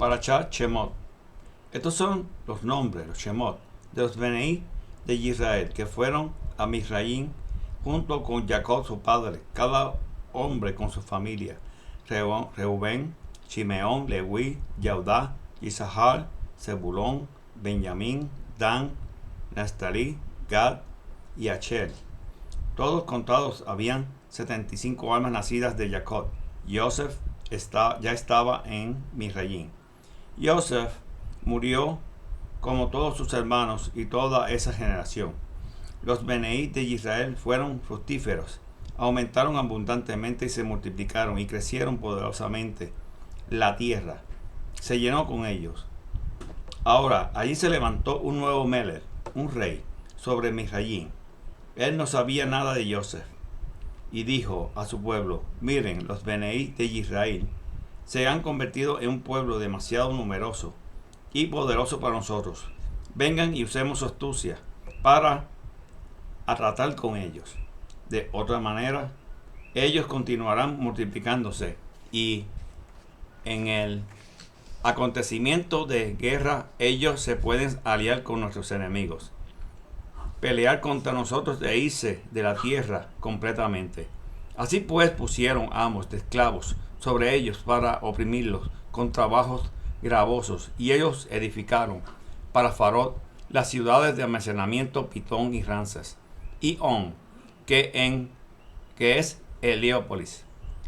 Parashat Shemot. Estos son los nombres, los Shemot, de los Beneí de Israel, que fueron a Misraim junto con Jacob su padre, cada hombre con su familia: Reubén, Shimeón, Leví, Yahudá, Isahar, Zebulón, Benjamín, Dan, Naftalí, Gad y Acher. Todos contados habían 75 almas nacidas de Jacob. Yosef ya estaba en Misraim. Yosef murió como todos sus hermanos y toda esa generación. Los Beneí de Israel fueron fructíferos, aumentaron abundantemente y se multiplicaron y crecieron poderosamente. La tierra se llenó con ellos. Ahora, allí se levantó un nuevo Melech, un rey, sobre Misraim. Él no sabía nada de Yosef y dijo a su pueblo: miren, los Beneí de Israel se han convertido en un pueblo demasiado numeroso y poderoso para nosotros. Vengan y usemos su astucia para tratar con ellos. De otra manera, ellos continuarán multiplicándose y en el acontecimiento de guerra ellos se pueden aliar con nuestros enemigos, pelear contra nosotros e irse de la tierra completamente. Así pues pusieron amos de esclavos sobre ellos para oprimirlos con trabajos gravosos, y ellos edificaron para Faraón las ciudades de almacenamiento Pitón y Ramses y On, que es Heliópolis.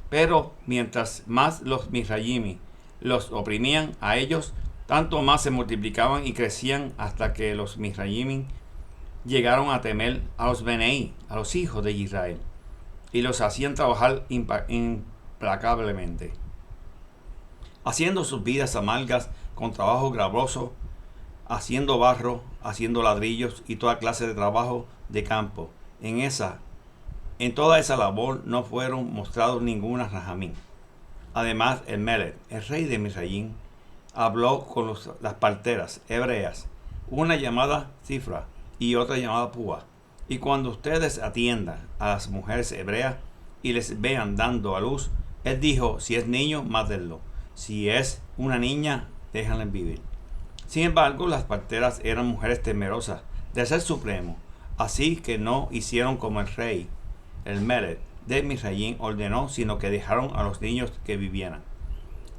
Pero mientras más los Misraimi los oprimían a ellos, tanto más se multiplicaban y crecían, hasta que los Misraimi llegaron a temer a los Beneí, a los hijos de Israel, y los hacían trabajar implacablemente, haciendo sus vidas amargas con trabajo gravoso, haciendo barro, haciendo ladrillos y toda clase de trabajo de campo. En toda esa labor no fueron mostrados ninguna rajamín. Además, el Melech, el rey de Misraim, habló con las parteras hebreas, una llamada Cifra y otra llamada Púa. Y cuando ustedes atiendan a las mujeres hebreas y les vean dando a luz, él dijo: si es niño, mátenlo; si es una niña, déjenla vivir. Sin embargo, las parteras eran mujeres temerosas del Ser Supremo, así que no hicieron como el rey, el Melech de Misraim, ordenó, sino que dejaron a los niños que vivieran.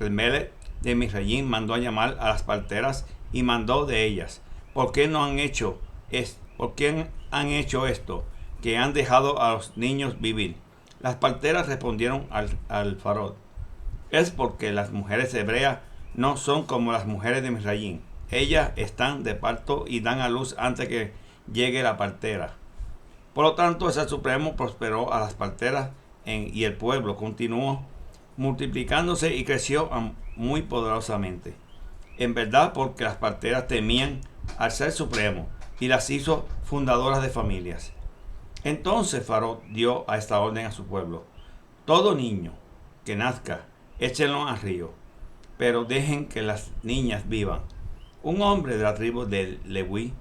El Melech de Misraim mandó a llamar a las parteras y mandó de ellas: ¿por qué han hecho esto, que han dejado a los niños vivir? Las parteras respondieron al Faraón: es porque las mujeres hebreas no son como las mujeres de Misraim. Ellas están de parto y dan a luz antes que llegue la partera. Por lo tanto, el Ser Supremo prosperó a las parteras y el pueblo continuó multiplicándose y creció muy poderosamente. En verdad, porque las parteras temían al Ser Supremo y las hizo fundadoras de familias. Entonces Faraón dio a esta orden a su pueblo: todo niño que nazca, échenlo al río, pero dejen que las niñas vivan. Un hombre de la tribu de Leví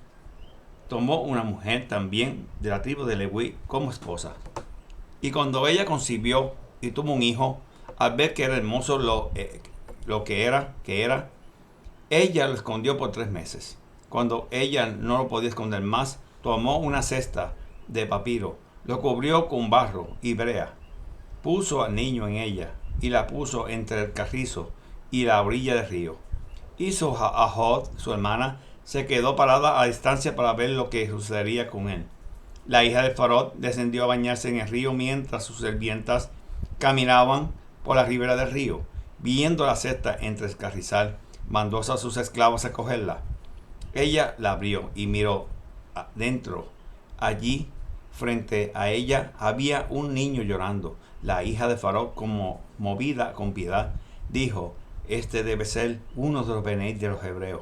tomó una mujer también de la tribu de Leví como esposa. Y cuando ella concibió y tuvo un hijo, al ver que era hermoso lo que era, ella lo escondió por 3 meses. Cuando ella no lo podía esconder más, tomó una cesta de papiro, lo cubrió con barro y brea, puso al niño en ella y la puso entre el carrizo y la orilla del río. Hizo a Jod, su hermana, se quedó parada a distancia para ver lo que sucedería con él. La hija de Faraón descendió a bañarse en el río mientras sus sirvientas caminaban por la ribera del río. Viendo la cesta entre el carrizal, mandó a sus esclavos a cogerla. Ella la abrió y miró dentro. Allí, frente a ella, había un niño llorando. La hija de Faraón, como movida con piedad, dijo: este debe ser uno de los Beneí de los hebreos.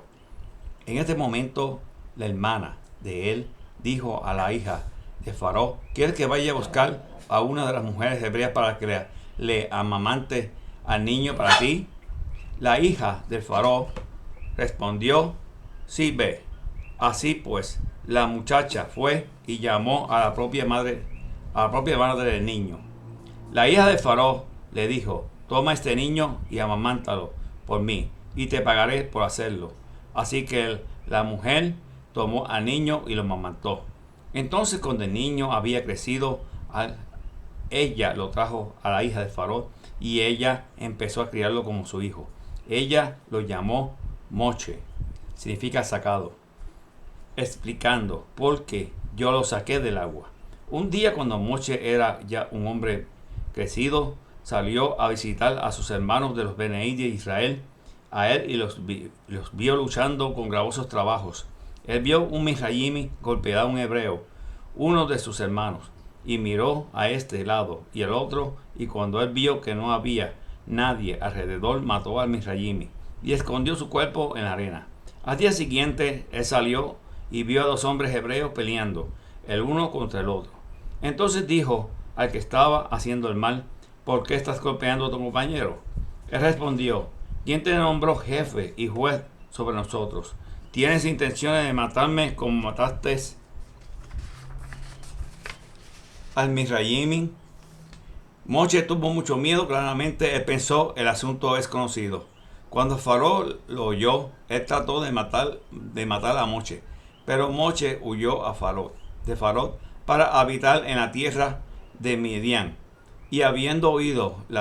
En este momento, la hermana de él dijo a la hija de Faraón: ¿quieres que vaya a buscar a una de las mujeres hebreas para que le amamante al niño para ti? La hija del Faraón respondió: sí, ve. Así pues, la muchacha fue y llamó a la propia madre del niño. La hija de Faraón le dijo: toma este niño y amamántalo por mí. y te pagaré por hacerlo. Así que la mujer tomó al niño y lo amamantó. Entonces, cuando el niño había crecido, ella lo trajo a la hija de Faraón y ella empezó a criarlo como su hijo. Ella lo llamó Moche, significa sacado, explicando por qué yo lo saqué del agua. Un día, cuando Moche era ya un hombre crecido, salió a visitar a sus hermanos de los Beneí de Israel, a él, y los vio luchando con gravosos trabajos. Él vio un Misraimi golpear a un hebreo, uno de sus hermanos, y miró a este lado y al otro, y cuando él vio que no había nadie alrededor, mató al Misraimi y escondió su cuerpo en la arena. Al día siguiente, él salió y vio a dos hombres hebreos peleando, el uno contra el otro. Entonces dijo al que estaba haciendo el mal: ¿por qué estás golpeando a tu compañero? Él respondió: ¿quién te nombró jefe y juez sobre nosotros? ¿Tienes intenciones de matarme como mataste al Misraimi? Moche tuvo mucho miedo. Claramente él pensó: el asunto es conocido. Cuando Faraón lo oyó, él trató de matar a Moche, pero Moche huyó de Faraón para habitar en la tierra de Midian. Y habiendo oído a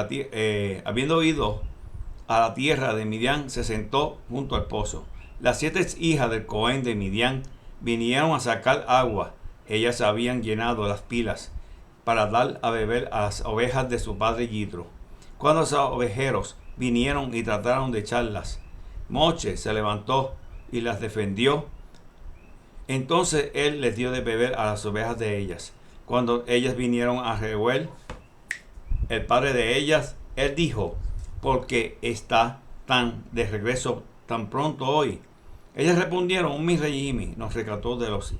la tierra de Midian, se sentó junto al pozo. Las 7 hijas del Cohen de Midian vinieron a sacar agua. Ellas habían llenado las pilas para dar a beber a las ovejas de su padre Yitro. Cuando los ovejeros vinieron y trataron de echarlas, Moche se levantó y las defendió. Entonces él les dio de beber a las ovejas de ellas. Cuando ellas vinieron a Reuel, el padre de ellas, él dijo: ¿por qué está tan de regreso tan pronto hoy? Ellas respondieron: un Misraimi nos rescató de los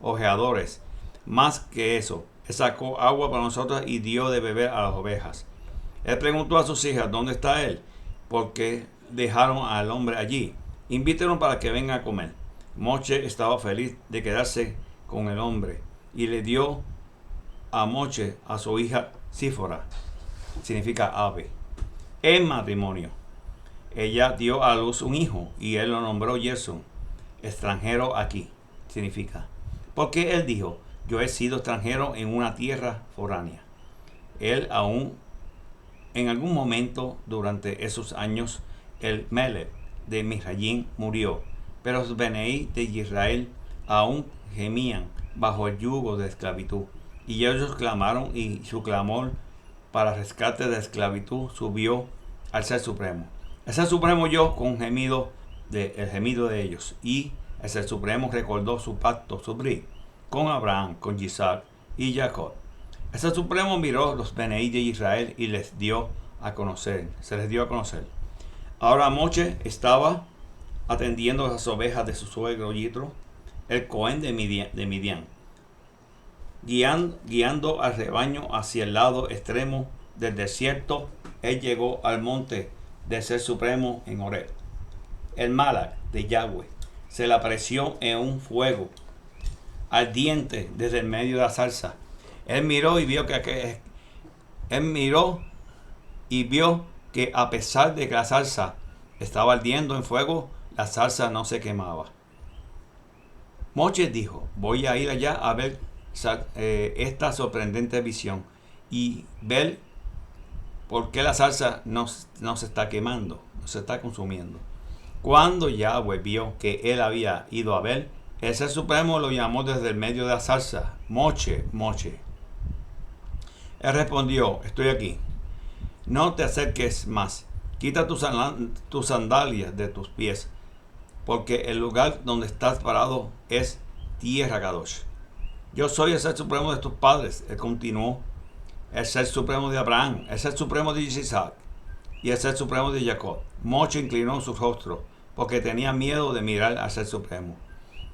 ojeadores. Más que eso, él sacó agua para nosotros y dio de beber a las ovejas. Él preguntó a sus hijas: ¿dónde está él? Porque dejaron al hombre allí. Invítenlo para que venga a comer. Moche estaba feliz de quedarse con el hombre y le dio a Moche a su hija Sífora, significa ave, en matrimonio. Ella dio a luz un hijo y él lo nombró Gerson, extranjero aquí, significa. Porque él dijo: yo he sido extranjero en una tierra foránea. Él aún, en algún momento durante esos años, el Melech de Misrayim murió, pero los Beneí de Israel aún gemían bajo el yugo de esclavitud, y ellos clamaron, y su clamor para rescate de esclavitud subió al Ser Supremo. El Ser Supremo oyó con el gemido de ellos, y el Ser Supremo recordó su pacto, su brit, con Abraham, con Isaac y Jacob. El Ser Supremo miró los Beneí de Israel y se les dio a conocer. Ahora Moche estaba atendiendo las ovejas de su suegro Yitro, el Cohen de Midian, guiando al rebaño hacia el lado extremo del desierto. Él llegó al monte del Ser Supremo en Horeb. El Malach de Yahweh se le apareció en un fuego ardiente desde el medio de la zarza. Él miró y vio que a pesar de que la zarza estaba ardiendo en fuego, la zarza no se quemaba. Moche dijo: voy a ir allá a ver esta sorprendente visión y ver por qué la zarza no se está quemando, no se está consumiendo. Cuando Yahweh vio que él había ido a ver, el Ser Supremo lo llamó desde el medio de la zarza: Moche, Moche. Él respondió: estoy aquí. No te acerques más. Quita tus sandalias de tus pies, porque el lugar donde estás parado es tierra Kadosh. Yo soy el Ser Supremo de tus padres. Él continuó: el Ser Supremo de Abraham, el Ser Supremo de Isaac y el Ser Supremo de Jacob. Moche inclinó su rostro porque tenía miedo de mirar al Ser Supremo.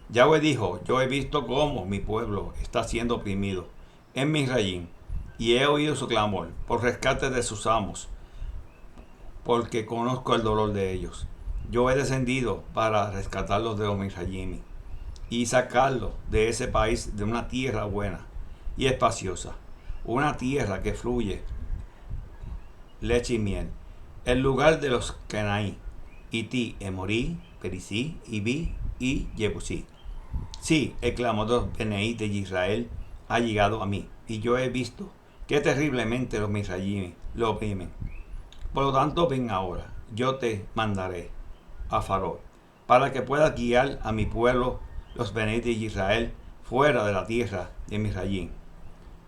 Yahweh dijo: yo he visto cómo mi pueblo está siendo oprimido en Misrayim, y he oído su clamor por rescate de sus amos, porque conozco el dolor de ellos. Yo he descendido para rescatarlos de los Misrayim y sacarlos de ese país, de una tierra buena y espaciosa, una tierra que fluye leche y miel, el lugar de los Canaí, Iti, Emorí, Perisí, Iví y Jebusí. Sí, el clamor de los Beneí de Israel ha llegado a mí, y yo he visto que terriblemente los misrayíes lo oprimen. Por lo tanto, ven ahora, yo te mandaré a Faraón, para que puedas guiar a mi pueblo, los Beneí de Israel, fuera de la tierra de Misrayim.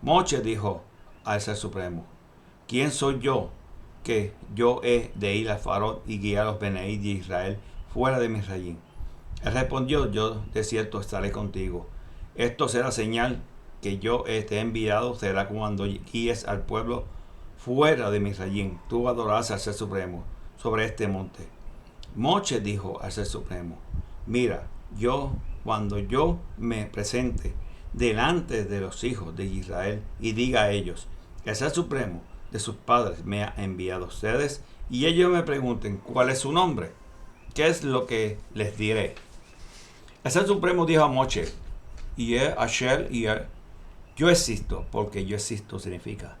Moche dijo al Ser Supremo: ¿Quién soy yo que yo he de ir a Faraón y guiar a los Beneí de Israel fuera de Misrayim? Él respondió: yo de cierto estaré contigo. Esto será señal que yo te he enviado, será cuando guíes al pueblo fuera de Misrayim. Tú adorarás al Ser Supremo sobre este monte. Moche dijo al Ser Supremo: mira, cuando yo me presente delante de los hijos de Israel y diga a ellos: el Ser Supremo de sus padres me ha enviado a ustedes, y ellos me pregunten cuál es su nombre, ¿qué es lo que les diré? El Ser Supremo dijo a Moche: Asher, yo existo, porque yo existo significa.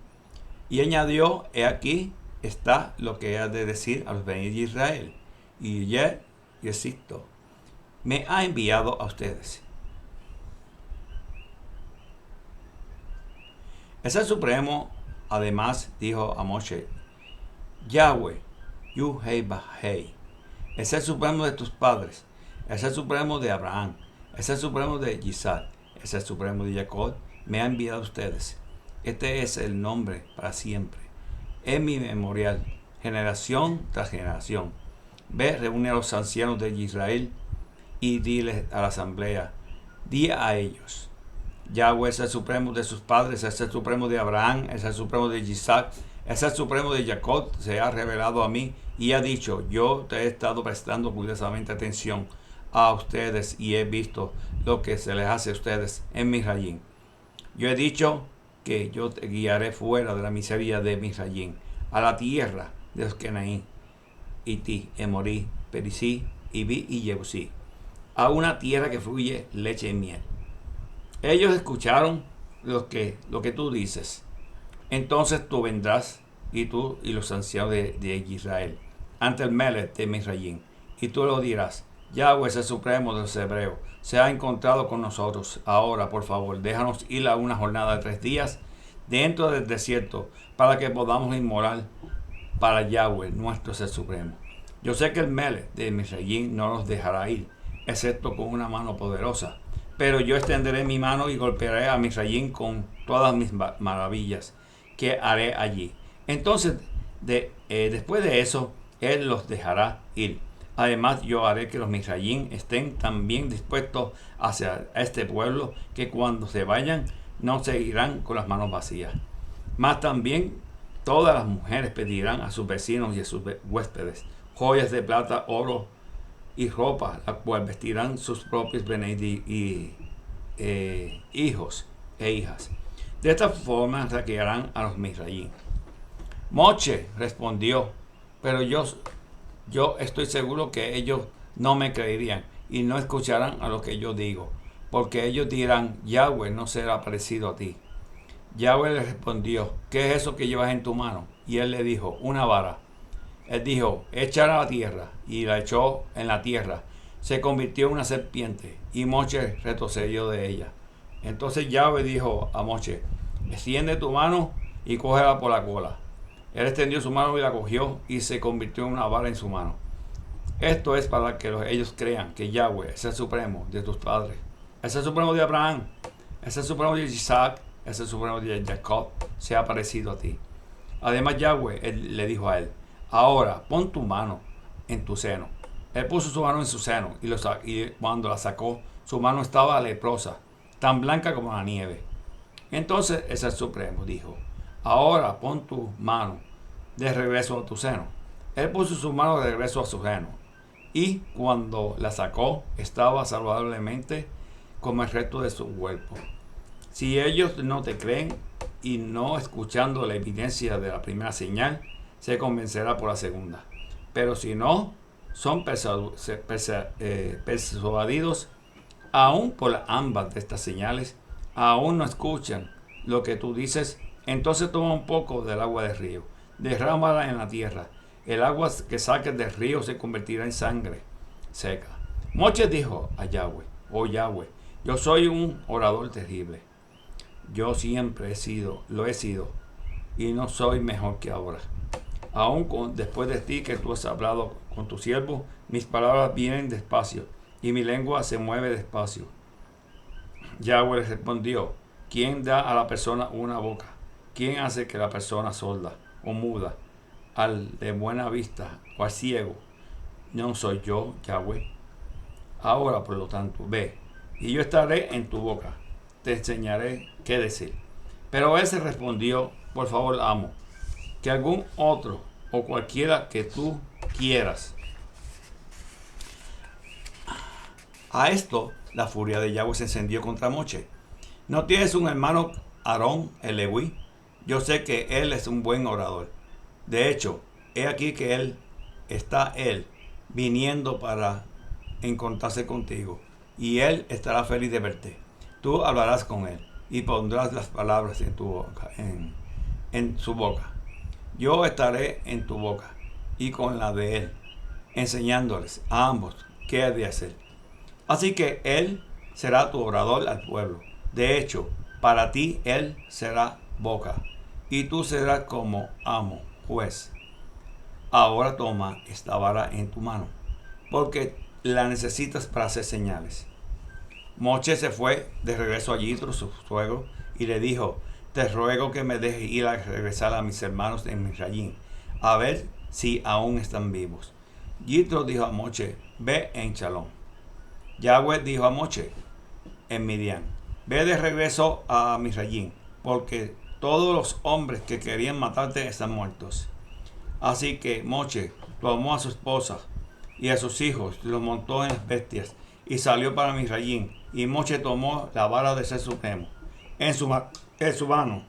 Y añadió: he aquí está lo que ha de decir a los Beneí de Israel. Y yo existo, me ha enviado a ustedes. El Ser Supremo además dijo a Moche: Yahweh, Yuhei, el Ser Supremo de tus padres, el Ser Supremo de Abraham, el Ser Supremo de Isaac, el Ser Supremo de Jacob, me ha enviado a ustedes. Este es el nombre para siempre. Es mi memorial, generación tras generación. Ve, reúne a los ancianos de Israel y diles a la asamblea: di a ellos: Yahweh es el supremo de sus padres, es el supremo de Abraham, es el supremo de Isaac, es el supremo de Jacob, se ha revelado a mí y ha dicho: yo te he estado prestando cuidadosamente atención a ustedes y he visto lo que se les hace a ustedes en Misrayim. Yo he dicho que yo te guiaré fuera de la miseria de Misrayim, a la tierra de los Kenaí, Iti, Emorí, Perisí, Iví y Jebusí, a una tierra que fluye leche y miel. Ellos escucharon lo que tú dices. Entonces tú vendrás, y tú y los ancianos de Israel, ante el Melech de Misrayim, y tú lo dirás: Yahweh es el supremo de los hebreos, se ha encontrado con nosotros. Ahora, por favor, déjanos ir a una jornada de 3 días dentro del desierto, para que podamos inmolar para Yahweh, nuestro Ser Supremo. Yo sé que el Melech de Misrayim no nos dejará ir, excepto con una mano poderosa. Pero yo extenderé mi mano y golpearé a Misrayim con todas mis maravillas que haré allí. Entonces, después de eso, él los dejará ir. Además, yo haré que los Misrayim estén tan bien dispuestos hacia este pueblo, que cuando se vayan no se irán con las manos vacías. Más también, todas las mujeres pedirán a sus vecinos y a sus huéspedes joyas de plata, oro y ropa, la cual vestirán sus propios hijos e hijas. De esta forma saquearán a los Misrayim. Moche respondió: pero yo estoy seguro que ellos no me creerían y no escucharán a lo que yo digo, porque ellos dirán: Yahweh no será parecido a ti. Yahweh le respondió: ¿qué es eso que llevas en tu mano? Y él le dijo: una vara. Él dijo: échala a la tierra, y la echó en la tierra. Se convirtió en una serpiente, y Moche retrocedió de ella. Entonces Yahweh dijo a Moche: extiende tu mano y cógela por la cola. Él extendió su mano y la cogió, y se convirtió en una vara en su mano. Esto es para que ellos crean que Yahweh es el supremo de tus padres, es el supremo de Abraham, es el supremo de Isaac, es el supremo de Jacob, se ha parecido a ti. Además, Yahweh le dijo a él: ahora pon tu mano en tu seno. Él puso su mano en su seno, y cuando la sacó, su mano estaba leprosa, tan blanca como la nieve. Entonces el Ser Supremo dijo: ahora pon tu mano de regreso a tu seno. Él puso su mano de regreso a su seno, y cuando la sacó, estaba saludablemente como el resto de su cuerpo. Si ellos no te creen, y no escuchando la evidencia de la primera señal, se convencerá por la segunda. Pero si no son persuadidos aún por ambas de estas señales, aún no escuchan lo que tú dices, entonces toma un poco del agua del río, derrámala en la tierra, El agua que saques del río se convertirá en sangre seca. Moche dijo a Yahweh, oh Yahweh, yo soy un orador terrible. Yo siempre lo he sido, y no soy mejor que ahora. Aún después de ti que tú has hablado con tu siervo, mis palabras vienen despacio, y mi lengua se mueve despacio. Yahweh respondió, ¿quién da a la persona una boca? ¿Quién hace que la persona sorda o muda, al de buena vista o al ciego? No soy yo, Yahweh. Ahora, por lo tanto, ve, y yo estaré en tu boca, te enseñaré qué decir. Pero él se respondió, por favor, amo, que algún otro o cualquiera que tú quieras. A esto, la furia de Yahweh se encendió contra Moche. ¿No tienes un hermano Aarón el Leví? Yo sé que él es un buen orador. De hecho, he aquí que él viniendo para encontrarse contigo, y él estará feliz de verte. Tú hablarás con él y pondrás las palabras en tu boca, en su boca. Yo estaré en tu boca y con la de él, enseñándoles a ambos qué ha de hacer. Así que él será tu orador al pueblo. De hecho, para ti él será boca, y tú serás como amo, juez. Ahora toma esta vara en tu mano, porque la necesitas para hacer señales. Moche se fue de regreso a Yitro, su suegro, y le dijo, te ruego que me dejes ir a regresar a mis hermanos en Misrayim, a ver si aún están vivos. Yitro dijo a Moche, ve en Shalom. Yahweh dijo a Moche en Midian, ve de regreso a Misrayim, porque todos los hombres que querían matarte están muertos. Así que Moche tomó a su esposa y a sus hijos, los montó en las bestias y salió para Misrayim. Y Moche tomó la vara del Ser Supremo en su mano.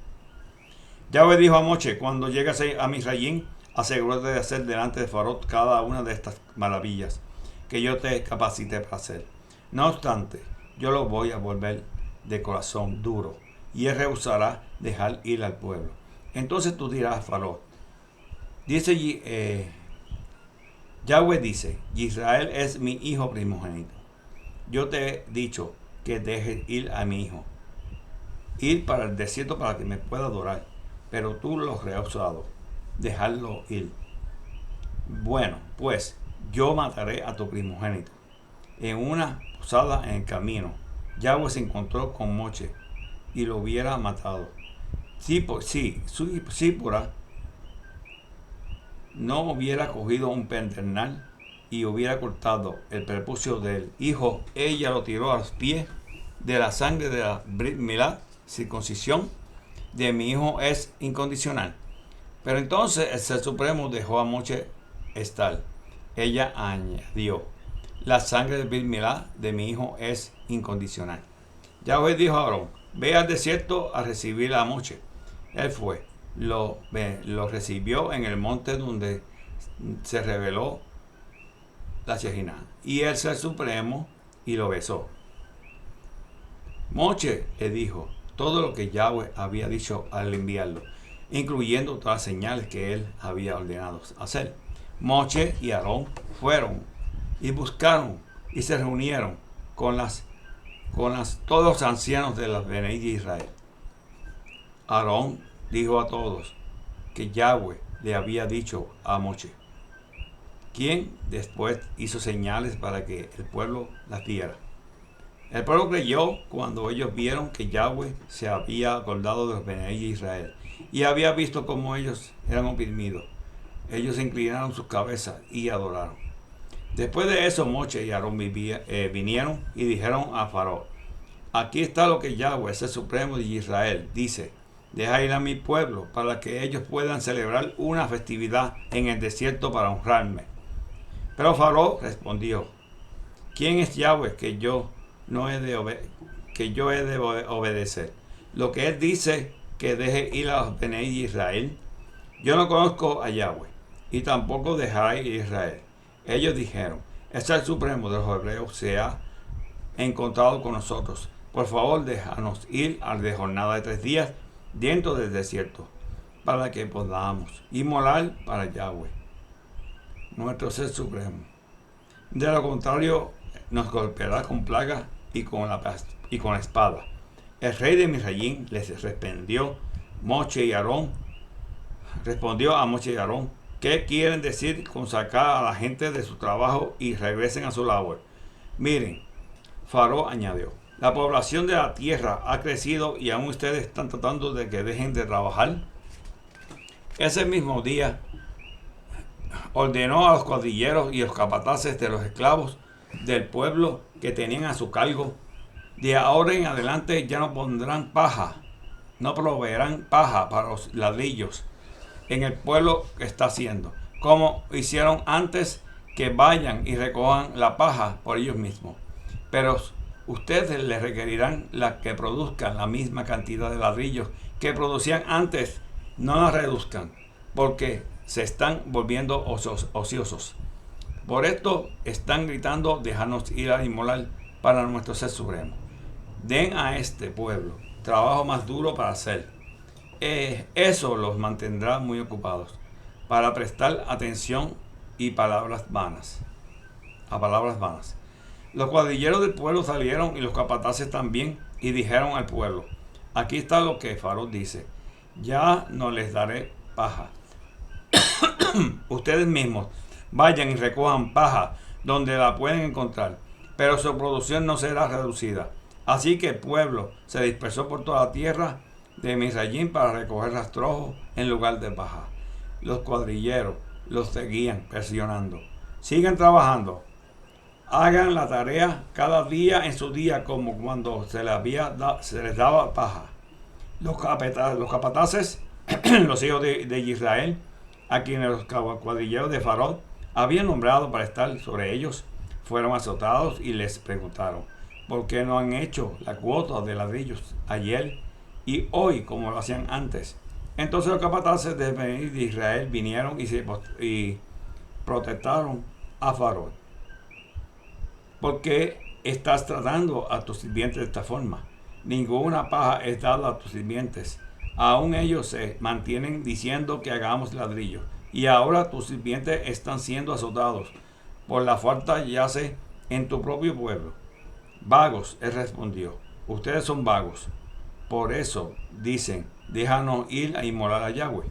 Yahweh dijo a Moche, cuando llegas a Misrayim, asegúrate de hacer delante de Faraón cada una de estas maravillas que yo te capacité para hacer. No obstante, yo lo voy a volver de corazón duro, y él rehusará dejar ir al pueblo. Entonces tú dirás a Faraón, Yahweh dice, Israel es mi hijo primogénito. Yo te he dicho que dejes ir a mi hijo, ir para el desierto para que me pueda adorar, pero tú lo has rehusado, dejarlo ir. Bueno, pues yo mataré a tu primogénito. En una posada en el camino, Yahweh se encontró con Moche y lo hubiera matado. Sípora no hubiera cogido un pedernal y hubiera cortado el prepucio del hijo, ella lo tiró a los pies de la sangre de la Brit Milá, circuncisión de mi hijo es incondicional. Pero entonces el Ser Supremo dejó a Moche estar. Ella añadió, la sangre de Brit Milá de mi hijo es incondicional. Yahweh dijo a Aarón, ve al desierto a recibir a Moche. Él fue, lo recibió en el monte donde se reveló la Shejinah, y el Ser Supremo, y lo besó. Moche le dijo todo lo que Yahweh había dicho al enviarlo, incluyendo todas las señales que él había ordenado hacer. Moche y Aarón fueron y buscaron y se reunieron con todos los ancianos de las Bené de Israel. Aarón dijo a todos que Yahweh le había dicho a Moche, quien después hizo señales para que el pueblo las viera. El pueblo creyó cuando ellos vieron que Yahweh se había acordado de los Bené de Israel y había visto cómo ellos eran oprimidos. Ellos inclinaron sus cabezas y adoraron. Después de eso, Moche y Aarón vinieron y dijeron a Faraón, aquí está lo que Yahweh, el Supremo de Israel, dice, deja ir a mi pueblo para que ellos puedan celebrar una festividad en el desierto para honrarme. Pero Faraón respondió, ¿quién es Yahweh que yo he de obedecer? Lo que él dice que deje ir a los Bené de Israel. Yo no conozco a Yahweh y tampoco dejará ir a Israel. Ellos dijeron, es el Supremo de los hebreos se ha encontrado con nosotros. Por favor, déjanos ir de jornada de 3 días dentro del desierto, para que podamos inmolar para Yahweh. nuestro ser supremo. De lo contrario, nos golpeará con plaga y con la espada. El rey de Misrayim les respondió a Moche y Aarón, ¿qué quieren decir con sacar a la gente de su trabajo y regresen a su labor? Miren, Faraón añadió, la población de la tierra ha crecido y aún ustedes están tratando de que dejen de trabajar. Ese mismo día ordenó a los cuadrilleros y los capataces de los esclavos del pueblo que tenían a su cargo, de ahora en adelante ya no pondrán paja, no proveerán paja para los ladrillos en el pueblo que está haciendo, como hicieron antes, que vayan y recojan la paja por ellos mismos. Pero ustedes les requerirán que produzcan la misma cantidad de ladrillos que producían antes, no la reduzcan, porque se están volviendo ociosos. Por esto están gritando, déjanos ir a inmolar para nuestro ser supremo. Den a este pueblo trabajo más duro para hacer. Eso los mantendrá muy ocupados para prestar atención a palabras vanas. Los cuadrilleros del pueblo salieron y los capataces también y dijeron al pueblo, aquí está lo que Faraón dice, ya no les daré paja. Ustedes mismos vayan y recojan paja donde la pueden encontrar, pero su producción no será reducida. Así que el pueblo se dispersó por toda la tierra de Misrayim para recoger rastrojos en lugar de paja. Los cuadrilleros los seguían presionando. Sigan trabajando. Hagan la tarea cada día en su día como cuando se les daba paja. Los capataces, los hijos de Israel, a quienes los cuadrilleros de Faraón habían nombrado para estar sobre ellos, fueron azotados y les preguntaron, ¿por qué no han hecho la cuota de ladrillos ayer y hoy como lo hacían antes? Entonces los capataces de Israel vinieron y protestaron a Faraón. ¿Por qué estás tratando a tus sirvientes de esta forma? Ninguna paja es dada a tus sirvientes. Aún ellos se mantienen diciendo que hagamos ladrillos. Y ahora tus sirvientes están siendo azotados. Por la falta yace en tu propio pueblo. Vagos, él respondió. Ustedes son vagos. Por eso dicen, déjanos ir a inmolar a Yahweh.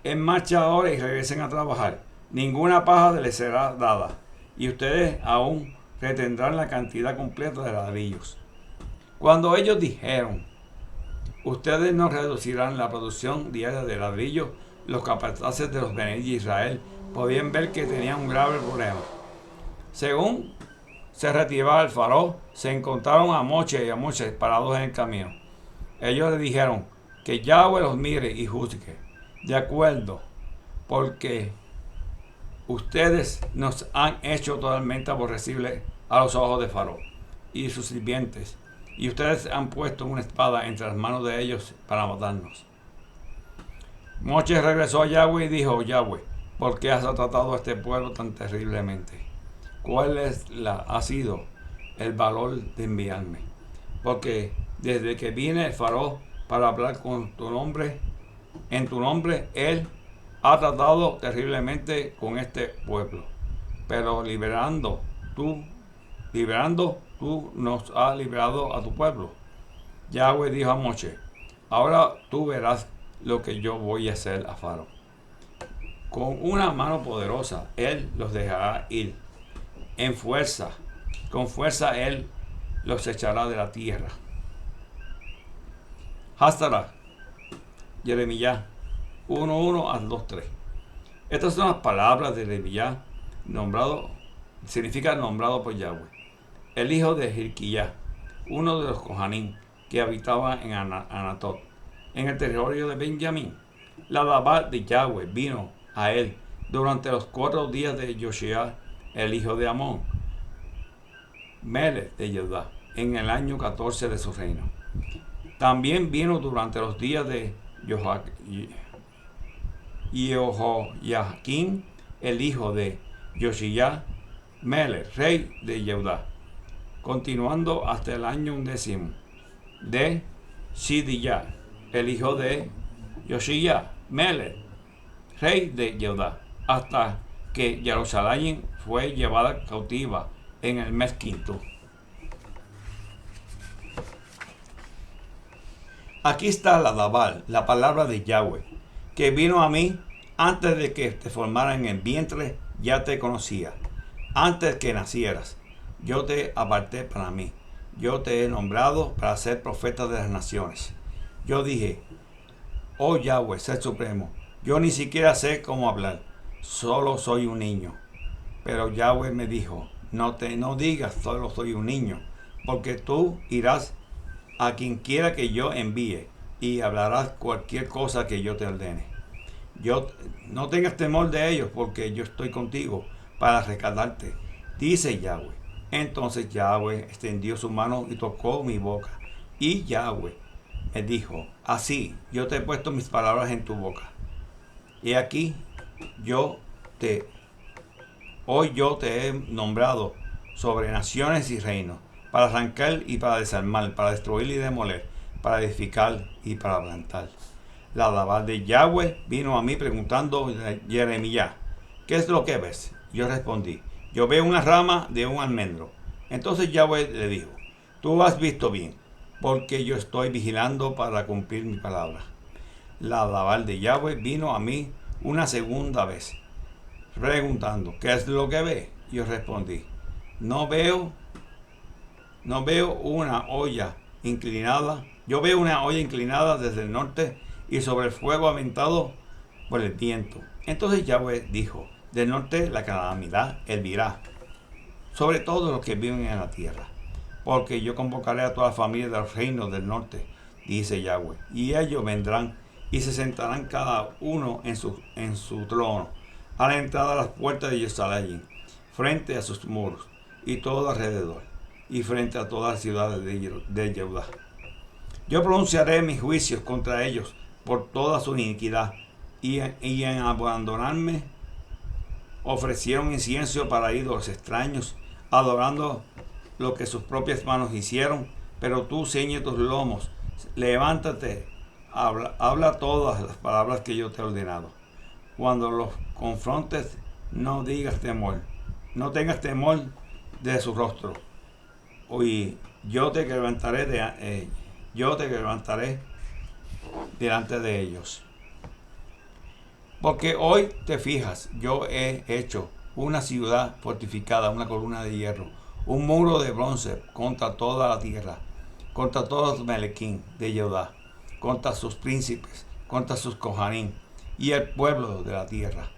En marcha ahora y regresen a trabajar. Ninguna paja les será dada. Y ustedes aún retendrán la cantidad completa de ladrillos. Cuando ellos dijeron, ustedes no reducirán la producción diaria de ladrillos, los capataces de los Bené de Israel podían ver que tenían un grave problema. Según se retiraba el Faraón, se encontraron a Moche y a Moche parados en el camino. Ellos le dijeron que Yahweh los mire y juzgue. De acuerdo, porque ustedes nos han hecho totalmente aborrecibles a los ojos de Faraón y sus sirvientes, y ustedes han puesto una espada entre las manos de ellos para matarnos. Moche regresó a Yahweh y dijo, Yahweh, ¿por qué has tratado a este pueblo tan terriblemente? ¿Cuál ha sido el valor de enviarme? Porque desde que vine el Faraón para hablar con tu nombre, en tu nombre, él ha tratado terriblemente con este pueblo. Pero liberando, tú nos has liberado a tu pueblo. Yahweh dijo a Moche, ahora tú verás lo que yo voy a hacer a Faraón. Con una mano poderosa, él los dejará ir. Con fuerza él los echará de la tierra. Hastara, Jeremías 1:1 al 2:3. Estas son las palabras de Jeremías, significa nombrado por Yahweh. El hijo de Hilquías, uno de los Kohanim que habitaba en Anatot, en el territorio de Benjamín. La Dabá de Yahweh vino a él durante los 4 días de Yoshia, el hijo de Amón, Melech de Judá, en el año 14 de su reino. También vino durante los días de Jehoiaquín, el hijo de Josiah, Melech, rey de Judá, continuando hasta el año 11 de Sidiyah, el hijo de Josiah, Melech, rey de Judá, hasta que Jerusalén fue llevada cautiva en el mes quinto. Aquí está la Dabal, la palabra de Yahweh, que vino a mí antes de que te formara en el vientre, ya te conocía. Antes que nacieras, yo te aparté para mí. Yo te he nombrado para ser profeta de las naciones. Yo dije, oh Yahweh, ser supremo, yo ni siquiera sé cómo hablar, solo soy un niño. Pero Yahweh me dijo, no digas solo soy un niño, porque tú irás a quien quiera que yo envíe y hablarás cualquier cosa que yo te ordene. No tengas temor de ellos, porque yo estoy contigo para rescatarte, dice Yahweh. Entonces Yahweh extendió su mano y tocó mi boca. Y Yahweh me dijo, así yo te he puesto mis palabras en tu boca. Y aquí yo te, hoy yo te he nombrado sobre naciones y reinos, para arrancar y para desarmar, para destruir y demoler, para edificar y para plantar. La Dabal de Yahweh vino a mí preguntando, Jeremías, ¿qué es lo que ves? Yo respondí, yo veo una rama de un almendro. Entonces Yahweh le dijo, tú has visto bien, porque yo estoy vigilando para cumplir mi palabra. La Dabal de Yahweh vino a mí una segunda vez, preguntando, ¿qué es lo que ves? Yo respondí, no veo, no veo una olla inclinada. Yo veo una olla inclinada desde el norte y sobre el fuego aventado por el viento. Entonces Yahweh dijo, del norte la calamidad hervirá sobre todos los que viven en la tierra, porque yo convocaré a toda la familia de los reinos del norte, dice Yahweh, y ellos vendrán y se sentarán cada uno en su trono, a la entrada de las puertas de Jerusalén, frente a sus muros, y todo alrededor, y frente a todas las ciudades de Judá. Yo pronunciaré mis juicios contra ellos por toda su iniquidad, y en abandonarme ofrecieron incienso para ídolos extraños, adorando lo que sus propias manos hicieron. Pero tú ciñe tus lomos, levántate, habla todas las palabras que yo te he ordenado. Cuando los confrontes, no digas temor, no tengas temor de su rostro. Y yo te levantaré delante de ellos. Porque hoy te fijas, yo he hecho una ciudad fortificada, una columna de hierro, un muro de bronce contra toda la tierra, contra todos los melequín de Judá, contra sus príncipes, contra sus cojanín y el pueblo de la tierra.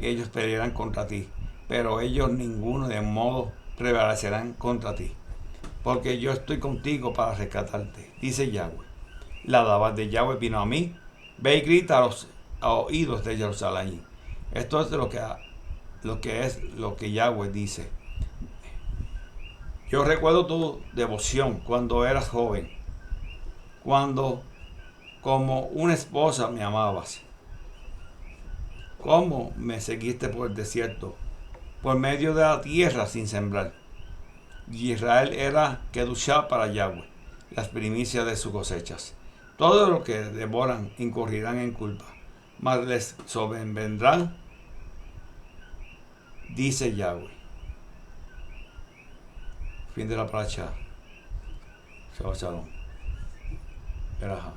Ellos pelearán contra ti, pero ellos ninguno de modo prevalecerán contra ti, porque yo estoy contigo para rescatarte, dice Yahweh. La Dabal de Yahweh vino a mí, ve y grita a oídos de Jerusalén. Esto es lo que Yahweh dice. Yo recuerdo tu devoción cuando eras joven, cuando como una esposa me amabas. Cómo me seguiste por el desierto, por medio de la tierra sin sembrar. Y Israel era Kedushá para Yahweh, las primicias de sus cosechas. Todos los que devoran incurrirán en culpa, mas les sobrevendrán, dice Yahweh. Fin de la paracha. Shabbat Shalom. Beraja.